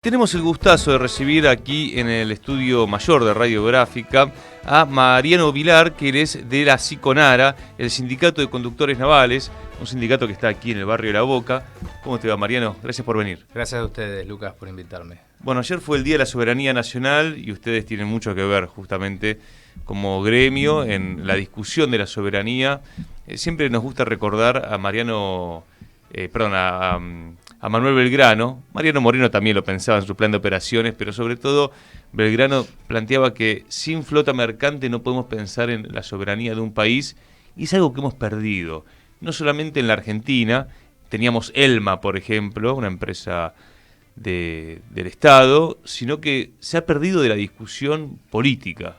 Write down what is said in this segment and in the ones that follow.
Tenemos el gustazo de recibir aquí en el estudio mayor de Radiográfica a Mariano Vilar, que él es de la SICONARA, el Sindicato de Conductores Navales, un sindicato que está aquí en el barrio de La Boca. ¿Cómo te va, Mariano? Gracias por venir. Gracias a ustedes, Lucas, por invitarme. Bueno, ayer fue el Día de la Soberanía Nacional y ustedes tienen mucho que ver justamente como gremio en la discusión de la soberanía. Siempre nos gusta recordar a a Manuel Belgrano. Mariano Moreno también lo pensaba en su plan de operaciones, pero sobre todo Belgrano planteaba que sin flota mercante no podemos pensar en la soberanía de un país, y es algo que hemos perdido. No solamente en la Argentina, teníamos Elma, por ejemplo, una empresa del Estado, sino que se ha perdido de la discusión política,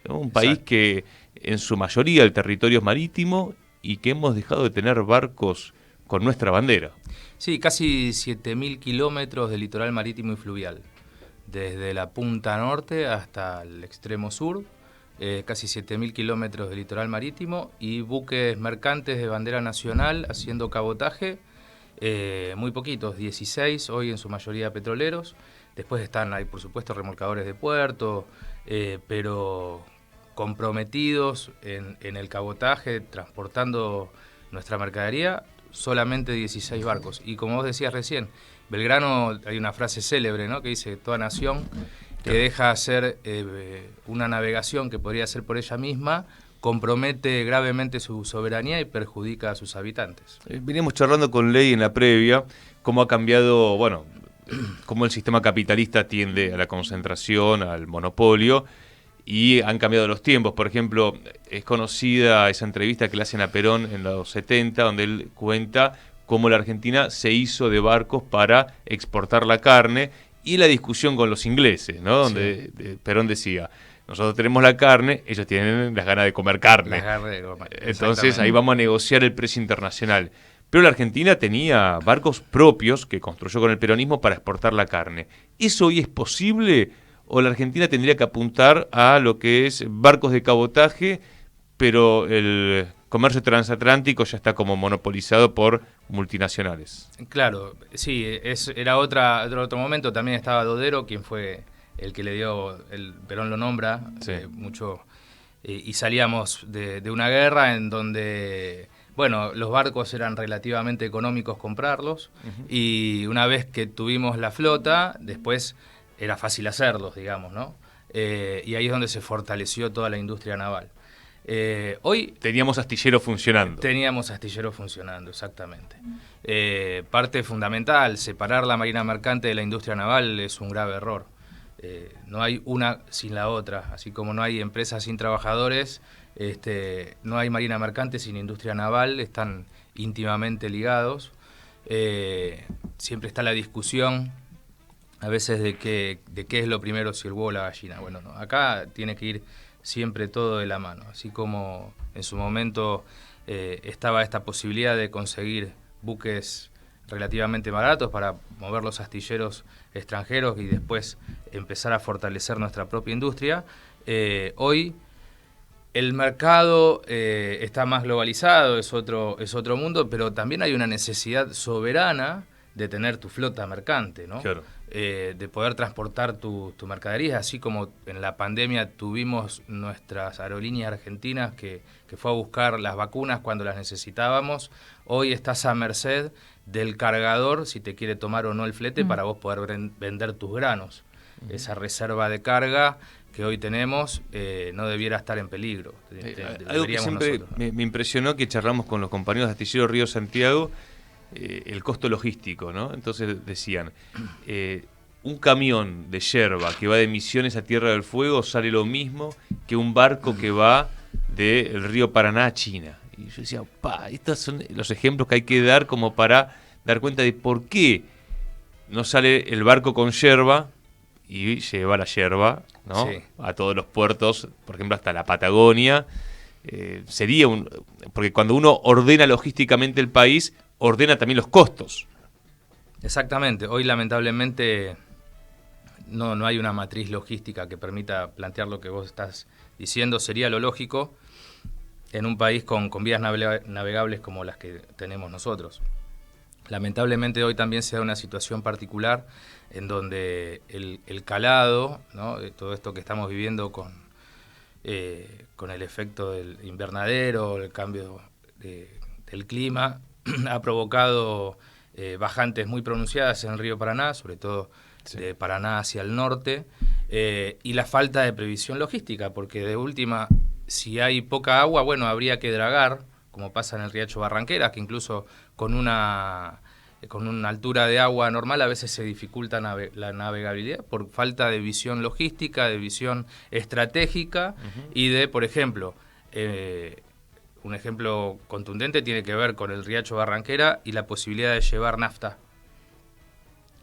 ¿no? Un país que en su mayoría el territorio es marítimo y que hemos dejado de tener barcos con nuestra bandera. Sí, casi 7.000 kilómetros de litoral marítimo y fluvial, desde la punta norte hasta el extremo sur, casi 7.000 kilómetros de litoral marítimo y buques mercantes de bandera nacional haciendo cabotaje, muy poquitos, 16, hoy en su mayoría petroleros. Después hay por supuesto remolcadores de puerto, pero comprometidos en el cabotaje, transportando nuestra mercadería, solamente 16 barcos. Y como vos decías recién, Belgrano, hay una frase célebre, ¿no?, que dice: toda nación que deja hacer una navegación que podría hacer por ella misma, compromete gravemente su soberanía y perjudica a sus habitantes. Veníamos charlando con Ley en la previa, cómo ha cambiado, bueno, cómo el sistema capitalista tiende a la concentración, al monopolio, y han cambiado los tiempos. Por ejemplo, es conocida esa entrevista que le hacen a Perón en los 70, donde él cuenta cómo la Argentina se hizo de barcos para exportar la carne, y la discusión con los ingleses, ¿no? Donde Perón decía: nosotros tenemos la carne, ellos tienen las ganas de comer carne. Las ganas de comer. Entonces ahí vamos a negociar el precio internacional. Pero la Argentina tenía barcos propios que construyó con el peronismo para exportar la carne. ¿Eso hoy es posible? ¿O la Argentina tendría que apuntar a lo que es barcos de cabotaje, pero el comercio transatlántico ya está como monopolizado por multinacionales? Claro, sí, era otro momento. También estaba Dodero, quien fue el que le dio, Perón lo nombra, Sí. mucho, y salíamos de una guerra en donde, bueno, los barcos eran relativamente económicos comprarlos, y una vez que tuvimos la flota, después era fácil hacerlos, digamos, ¿no? Y ahí es donde se fortaleció toda la industria naval. Hoy teníamos astilleros funcionando. Teníamos astilleros funcionando, exactamente. Parte fundamental, separar la marina mercante de la industria naval es un grave error. No hay una sin la otra, así como no hay empresas sin trabajadores, no hay marina mercante sin industria naval, están íntimamente ligados. Siempre está la discusión a veces de qué es lo primero, si el huevo o la gallina. Bueno, no, acá tiene que ir siempre todo de la mano, así como en su momento estaba esta posibilidad de conseguir buques relativamente baratos para mover los astilleros extranjeros y después empezar a fortalecer nuestra propia industria. Hoy el mercado está más globalizado, es otro mundo, pero también hay una necesidad soberana de tener tu flota mercante, ¿no? Claro. De poder transportar tu mercadería, así como en la pandemia tuvimos nuestras aerolíneas argentinas que fue a buscar las vacunas cuando las necesitábamos. Hoy estás a merced del cargador, si te quiere tomar o no el flete, para vos poder vender tus granos. Esa reserva de carga que hoy tenemos no debiera estar en peligro. Algo que siempre me impresionó, que charlamos con los compañeros de Astillero Río Santiago, el costo logístico, ¿no? Entonces decían, un camión de yerba que va de Misiones a Tierra del Fuego sale lo mismo que un barco que va del río Paraná a China. Y yo decía, estos son los ejemplos que hay que dar como para dar cuenta de por qué no sale el barco con yerba y lleva la yerba, ¿no? Sí. A todos los puertos, por ejemplo hasta la Patagonia. Porque cuando uno ordena logísticamente el país, ordena también los costos. Exactamente. Hoy lamentablemente no hay una matriz logística que permita plantear lo que vos estás diciendo. Sería lo lógico en un país con vías navegables como las que tenemos nosotros. Lamentablemente hoy también se da una situación particular en donde el calado, ¿no?, de todo esto que estamos viviendo con el efecto del invernadero, el cambio del clima, ha provocado bajantes muy pronunciadas en el río Paraná, sobre todo de Paraná hacia el norte, y la falta de previsión logística, porque de última, si hay poca agua, bueno, habría que dragar, como pasa en el riacho Barranqueras, que incluso con una altura de agua normal a veces se dificulta la navegabilidad por falta de visión logística, de visión estratégica y de, por ejemplo, un ejemplo contundente tiene que ver con el riacho Barranquera y la posibilidad de llevar nafta.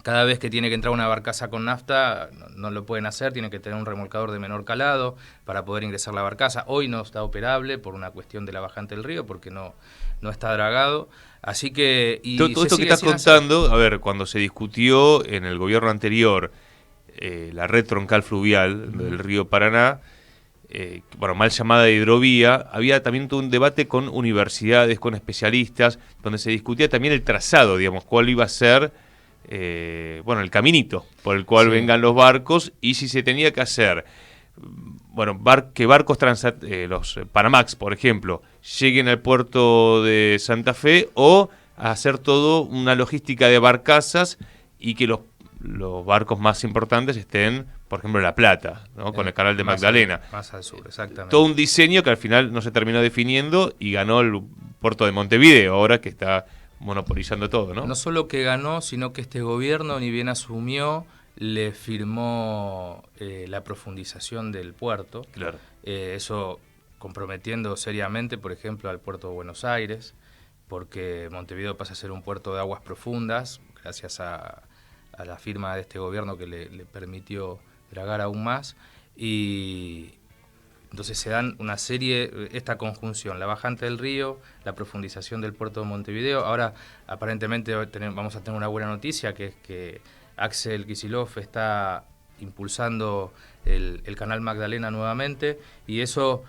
Cada vez que tiene que entrar una barcaza con nafta, no lo pueden hacer, tienen que tener un remolcador de menor calado para poder ingresar la barcaza. Hoy no está operable por una cuestión de la bajante del río, porque no está dragado. Así que... Todo esto que estás contando, a ver, cuando se discutió en el gobierno anterior la red troncal fluvial del río Paraná, bueno, mal llamada hidrovía, había también todo un debate con universidades, con especialistas, donde se discutía también el trazado, digamos, cuál iba a ser... bueno, el caminito por el cual vengan los barcos, y si se tenía que hacer, bueno, que barcos los Panamax, por ejemplo, lleguen al puerto de Santa Fe, o hacer todo una logística de barcazas y que los barcos más importantes estén, por ejemplo, en La Plata, ¿no?, con el canal de Magdalena. Más al sur, exactamente. Todo un diseño que al final no se terminó definiendo y ganó el puerto de Montevideo, ahora que está monopolizando todo, ¿no? No solo que ganó, sino que este gobierno, ni bien asumió, le firmó la profundización del puerto. Claro. Eso comprometiendo seriamente, por ejemplo, al puerto de Buenos Aires, porque Montevideo pasa a ser un puerto de aguas profundas, gracias a la firma de este gobierno que le permitió dragar aún más. Y entonces se dan una serie, esta conjunción, la bajante del río, la profundización del puerto de Montevideo. Ahora, aparentemente, vamos a tener una buena noticia, que es que Axel Kicillof está impulsando el canal Magdalena nuevamente, y eso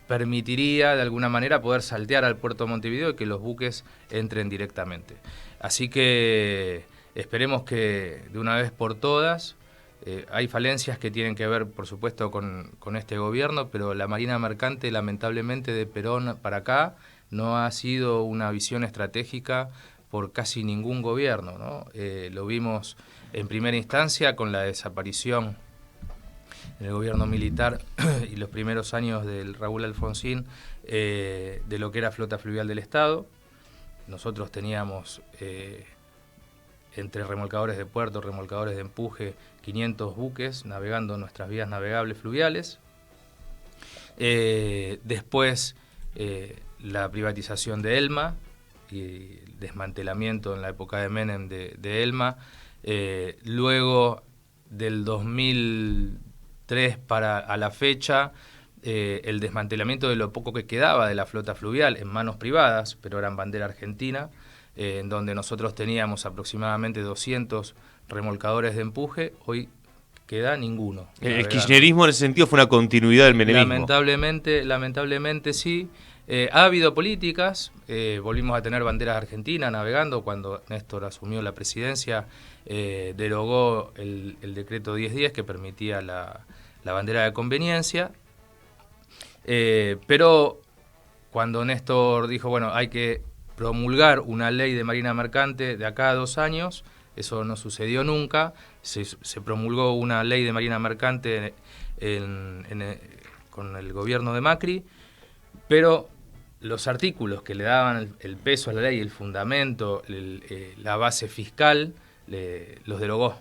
permitiría, de alguna manera, poder saltear al puerto de Montevideo y que los buques entren directamente. Así que esperemos que, de una vez por todas... hay falencias que tienen que ver, por supuesto, con este gobierno, pero la Marina Mercante, lamentablemente, de Perón para acá, no ha sido una visión estratégica por casi ningún gobierno, ¿no? Lo vimos en primera instancia con la desaparición en el gobierno militar y los primeros años del Raúl Alfonsín de lo que era Flota Fluvial del Estado. Nosotros teníamos... entre remolcadores de puerto, remolcadores de empuje, 500 buques navegando nuestras vías navegables fluviales. Después la privatización de Elma y el desmantelamiento en la época de Menem de Elma. Luego del 2003 a la fecha, el desmantelamiento de lo poco que quedaba de la flota fluvial en manos privadas, pero eran bandera argentina, en donde nosotros teníamos aproximadamente 200 remolcadores de empuje. Hoy queda ninguno. El kirchnerismo en ese sentido fue una continuidad del menemismo. Lamentablemente sí. Ha habido políticas, volvimos a tener banderas argentinas navegando cuando Néstor asumió la presidencia, derogó el decreto 1010 que permitía la bandera de conveniencia, pero cuando Néstor dijo, bueno, hay que promulgar una ley de marina mercante de acá a 2 años, eso no sucedió nunca. Se promulgó una ley de marina mercante con el gobierno de Macri, pero los artículos que le daban el peso a la ley, el fundamento, la base fiscal, los derogó,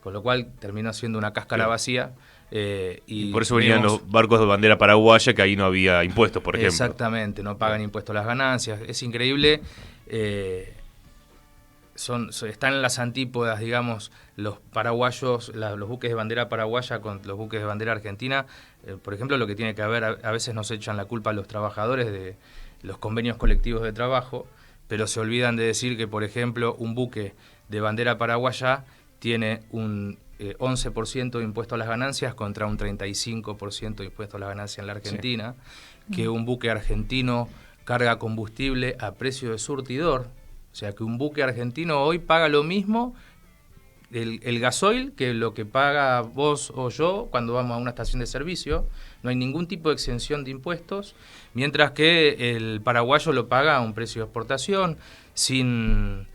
con lo cual terminó siendo una cáscara vacía. Y por eso venían los barcos de bandera paraguaya, que ahí no había impuestos, por ejemplo. Exactamente, no pagan impuestos a las ganancias. Es increíble. Están en las antípodas, digamos, los paraguayos, los buques de bandera paraguaya con los buques de bandera argentina. Por ejemplo, lo que tiene que haber, a veces nos echan la culpa a los trabajadores de los convenios colectivos de trabajo, pero se olvidan de decir que, por ejemplo, un buque de bandera paraguaya tiene un 11% de impuesto a las ganancias contra un 35% de impuesto a las ganancias en la Argentina, que un buque argentino carga combustible a precio de surtidor, O sea que un buque argentino hoy paga lo mismo el gasoil que lo que paga vos o yo cuando vamos a una estación de servicio. No hay ningún tipo de exención de impuestos, mientras que el paraguayo lo paga a un precio de exportación, sin,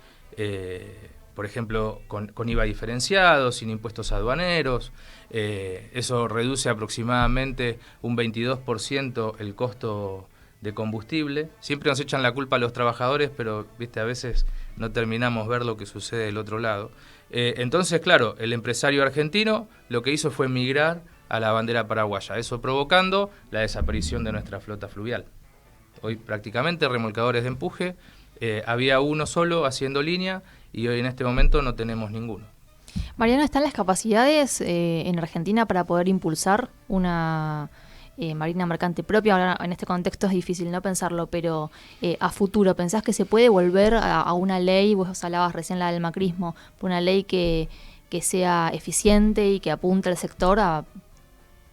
por ejemplo, con IVA diferenciado, sin impuestos aduaneros. Eso reduce aproximadamente un 22% el costo de combustible. Siempre nos echan la culpa a los trabajadores, pero viste, a veces no terminamos ver lo que sucede del otro lado. Entonces, claro, el empresario argentino lo que hizo fue migrar a la bandera paraguaya, eso provocando la desaparición de nuestra flota fluvial. Hoy prácticamente remolcadores de empuje, había uno solo haciendo línea y hoy en este momento no tenemos ninguno. Mariano, ¿están las capacidades en Argentina para poder impulsar una marina mercante propia? Ahora, en este contexto es difícil no pensarlo, pero a futuro, ¿pensás que se puede volver a una ley? Vos hablabas recién la del macrismo, una ley que sea eficiente y que apunte al sector a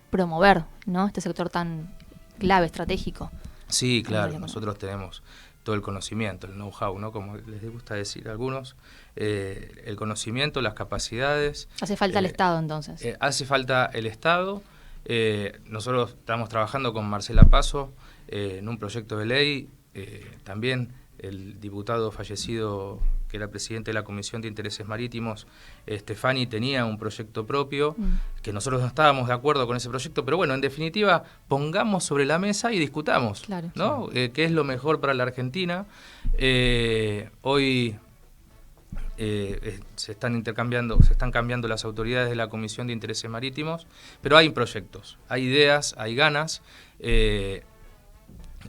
promover, ¿no?, este sector tan clave, estratégico. Sí, claro, nosotros tenemos todo el conocimiento, el know-how, ¿no?, como les gusta decir a algunos, el conocimiento, las capacidades. Hace falta el Estado, entonces. Hace falta el Estado. Nosotros estamos trabajando con Marcela Paso en un proyecto de ley. También el diputado fallecido, que era presidente de la Comisión de Intereses Marítimos, Stefani, tenía un proyecto propio, que nosotros no estábamos de acuerdo con ese proyecto, pero bueno, en definitiva, pongamos sobre la mesa y discutamos, claro, ¿no? Sí. ¿Qué es lo mejor para la Argentina? Hoy se están cambiando las autoridades de la Comisión de Intereses Marítimos, pero hay proyectos, hay ideas, hay ganas,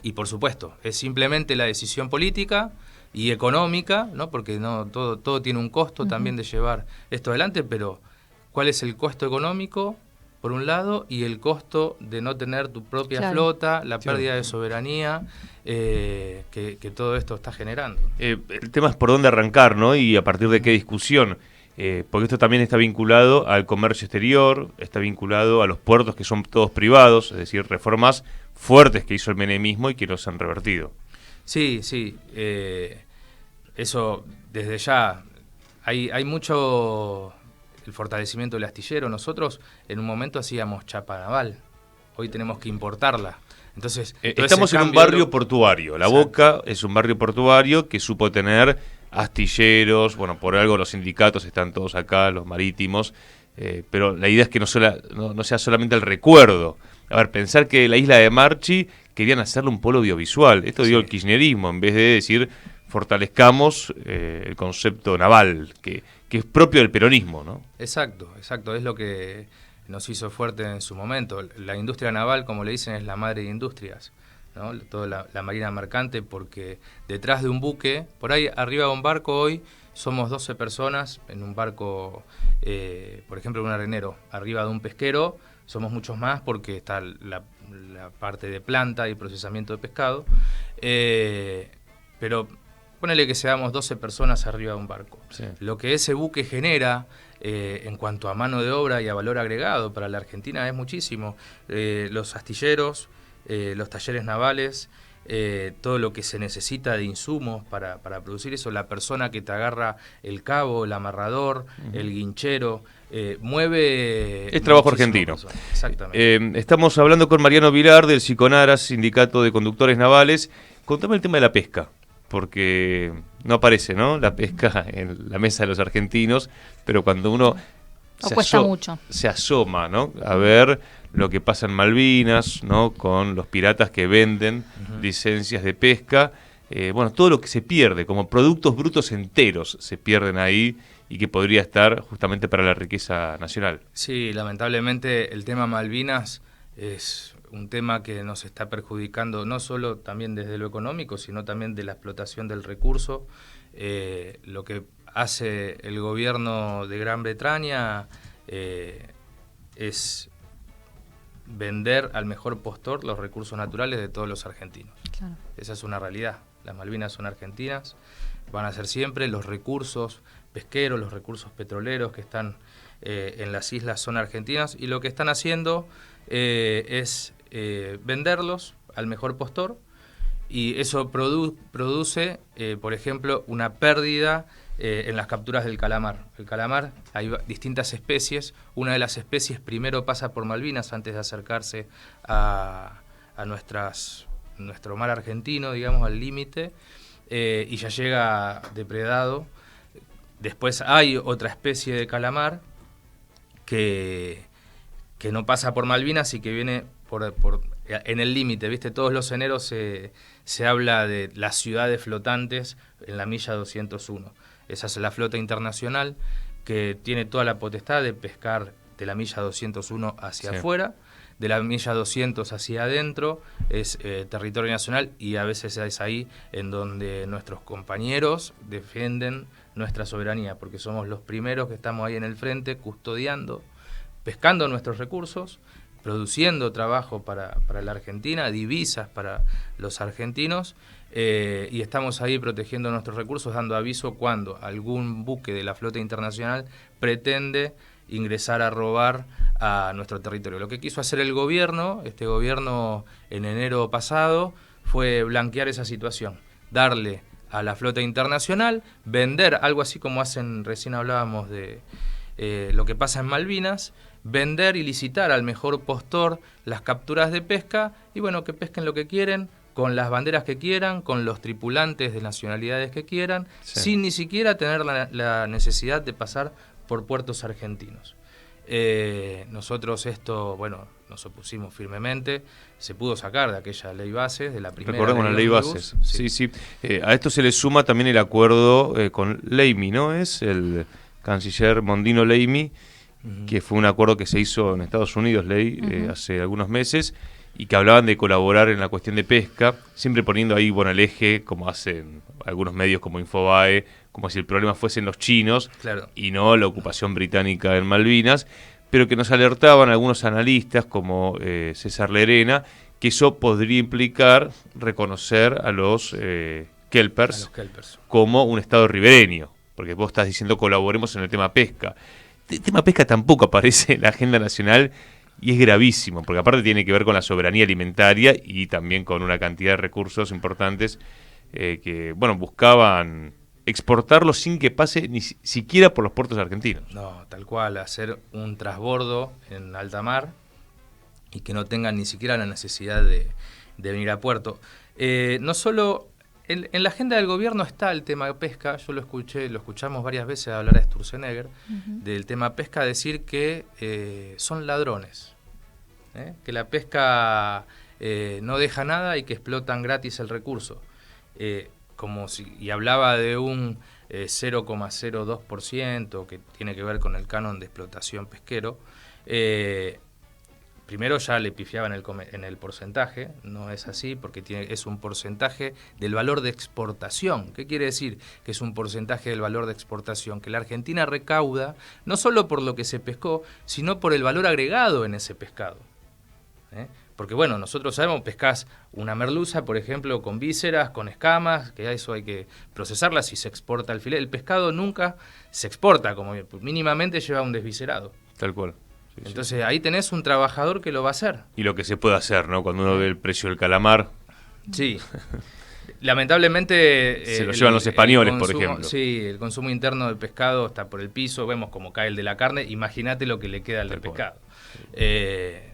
y por supuesto, es simplemente la decisión política y económica, ¿no?, porque no todo tiene un costo también de llevar esto adelante, pero ¿cuál es el costo económico, por un lado, y el costo de no tener tu propia flota, la pérdida de soberanía que todo esto está generando? El tema es por dónde arrancar, ¿no?, y a partir de qué discusión, porque esto también está vinculado al comercio exterior, está vinculado a los puertos que son todos privados, es decir, reformas fuertes que hizo el menemismo y que los han revertido. Sí, eso desde ya, hay mucho el fortalecimiento del astillero. Nosotros en un momento hacíamos chapa naval, hoy tenemos que importarla. Entonces estamos en un barrio portuario. La Boca es un barrio portuario que supo tener astilleros. Bueno, por algo los sindicatos están todos acá, los marítimos, pero la idea es que no sea solamente el recuerdo. A ver, pensar que la isla de Marchi querían hacerle un polo audiovisual. Esto dio el kirchnerismo, en vez de decir fortalezcamos el concepto naval, que es propio del peronismo, ¿no? Exacto, es lo que nos hizo fuerte en su momento. La industria naval, como le dicen, es la madre de industrias, ¿no? Toda la marina mercante, porque detrás de un buque, por ahí arriba de un barco hoy, somos 12 personas en un barco, por ejemplo, un arenero. Arriba de un pesquero somos muchos más porque está la parte de planta y procesamiento de pescado, pero ponele que seamos 12 personas arriba de un barco. Sí. Lo que ese buque genera en cuanto a mano de obra y a valor agregado para la Argentina es muchísimo. Los astilleros, los talleres navales, todo lo que se necesita de insumos para producir eso, la persona que te agarra el cabo, el amarrador, el guinchero, mueve... Es trabajo argentino. Exactamente. Estamos hablando con Mariano Vilar del Siconaras, Sindicato de Conductores Navales. Contame el tema de la pesca, porque no aparece, ¿no?, la pesca en la mesa de los argentinos, pero cuando uno se asoma, ¿no?, a ver lo que pasa en Malvinas, ¿no?, con los piratas que venden licencias de pesca, bueno, todo lo que se pierde, como productos brutos enteros se pierden ahí y que podría estar justamente para la riqueza nacional. Sí, lamentablemente el tema Malvinas es un tema que nos está perjudicando no solo también desde lo económico, sino también de la explotación del recurso. Lo que hace el gobierno de Gran Bretaña es vender al mejor postor los recursos naturales de todos los argentinos. Claro. Esa es una realidad. Las Malvinas son argentinas, van a ser siempre. Los recursos pesqueros, los recursos petroleros que están en las islas son argentinas, y lo que están haciendo es venderlos al mejor postor Y eso produce, por ejemplo, una pérdida en las capturas del calamar. El calamar, hay distintas especies. Una de las especies primero pasa por Malvinas antes de acercarse a nuestro mar argentino, digamos, al límite, y ya llega depredado. Después hay otra especie de calamar que no pasa por Malvinas y que viene en el límite, ¿viste? Todos los eneros se habla de las ciudades flotantes en la milla 201. Esa es la flota internacional que tiene toda la potestad de pescar de la milla 201 hacia afuera, de la milla 200 hacia adentro, es territorio nacional, y a veces es ahí en donde nuestros compañeros defienden nuestra soberanía, porque somos los primeros que estamos ahí en el frente custodiando, pescando nuestros recursos, produciendo trabajo para la Argentina, divisas para los argentinos, y estamos ahí protegiendo nuestros recursos, dando aviso cuando algún buque de la flota internacional pretende ingresar a robar a nuestro territorio. Lo que quiso hacer el gobierno, este gobierno en enero pasado, fue blanquear esa situación, darle a la flota internacional, vender, algo así como hacen, recién hablábamos de lo que pasa en Malvinas, vender y licitar al mejor postor las capturas de pesca, y bueno, que pesquen lo que quieren, con las banderas que quieran, con los tripulantes de nacionalidades que quieran, sin ni siquiera tener la necesidad de pasar por puertos argentinos. Nosotros esto, bueno, nos opusimos firmemente, se pudo sacar de aquella ley bases, de la primera. Recordemos la ley bases. Sí. A esto se le suma también el acuerdo con Leimi, ¿no? Es el canciller Mondino Leimi, que fue un acuerdo que se hizo en Estados Unidos, hace algunos meses, y que hablaban de colaborar en la cuestión de pesca, siempre poniendo ahí, bueno, el eje, como hacen algunos medios como Infobae, como si el problema fuesen los chinos, claro, y no la ocupación británica en Malvinas, pero que nos alertaban algunos analistas como César Lerena, que eso podría implicar reconocer a los kelpers como un estado ribereño, porque vos estás diciendo colaboremos en el tema pesca. El tema pesca tampoco aparece en la agenda nacional, y es gravísimo, porque aparte tiene que ver con la soberanía alimentaria y también con una cantidad de recursos importantes que, bueno, buscaban exportarlos sin que pase ni siquiera por los puertos argentinos. No, tal cual, hacer un transbordo en alta mar y que no tengan ni siquiera la necesidad de venir a puerto. No solo en la agenda del gobierno está el tema de pesca. Yo lo escuchamos varias veces hablar a Sturzenegger del tema pesca, decir que son ladrones, que la pesca no deja nada y que explotan gratis el recurso, y hablaba de un 0,02% que tiene que ver con el canon de explotación pesquero. Primero ya le pifiaban en el porcentaje, no es así, porque es un porcentaje del valor de exportación. ¿Qué quiere decir que es un porcentaje del valor de exportación? Que la Argentina recauda no solo por lo que se pescó, sino por el valor agregado en ese pescado. Porque bueno, nosotros sabemos, pescás una merluza, por ejemplo, con vísceras, con escamas, que a eso hay que procesarlas y se exporta el filete. El pescado nunca se exporta, como mínimamente lleva un desviscerado. Tal cual. Sí, entonces ahí tenés un trabajador que lo va a hacer. Y lo que se puede hacer, ¿no? Cuando uno ve el precio del calamar. Sí. Lamentablemente se lo llevan los españoles, consumo, por ejemplo. Sí, el consumo interno del pescado está por el piso, vemos cómo cae el de la carne, imagínate lo que le queda al del pescado.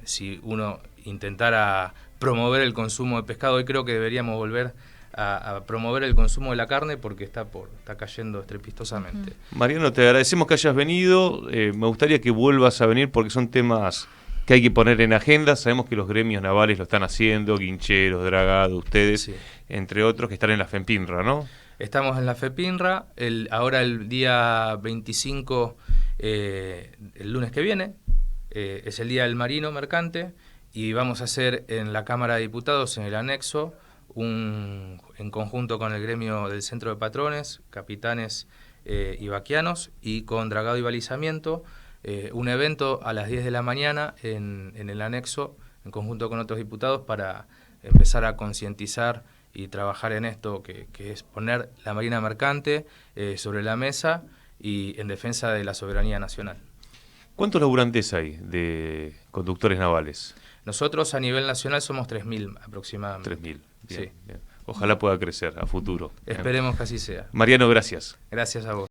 Si uno intentara promover el consumo de pescado, hoy creo que deberíamos volver a promover el consumo de la carne porque está cayendo estrepitosamente. Mariano, te agradecemos que hayas venido, me gustaría que vuelvas a venir porque son temas que hay que poner en agenda. Sabemos que los gremios navales lo están haciendo, Guincheros, Dragado, ustedes, entre otros, que están en la FEPINRA, ¿no? Estamos en la FEPINRA, ahora el día 25, el lunes que viene, es el Día del Marino Mercante, y vamos a hacer en la Cámara de Diputados, en el anexo, en conjunto con el gremio del Centro de Patrones, capitanes y vaquianos, y con Dragado y Balizamiento, un evento a las 10 de la mañana en el anexo, en conjunto con otros diputados, para empezar a concientizar y trabajar en esto, que es poner la Marina Mercante sobre la mesa y en defensa de la soberanía nacional. ¿Cuántos laburantes hay de conductores navales? Nosotros a nivel nacional somos 3.000 aproximadamente. 3.000, bien, sí. Bien. ojalá pueda crecer a futuro. Esperemos que así sea. Mariano, gracias. Gracias a vos.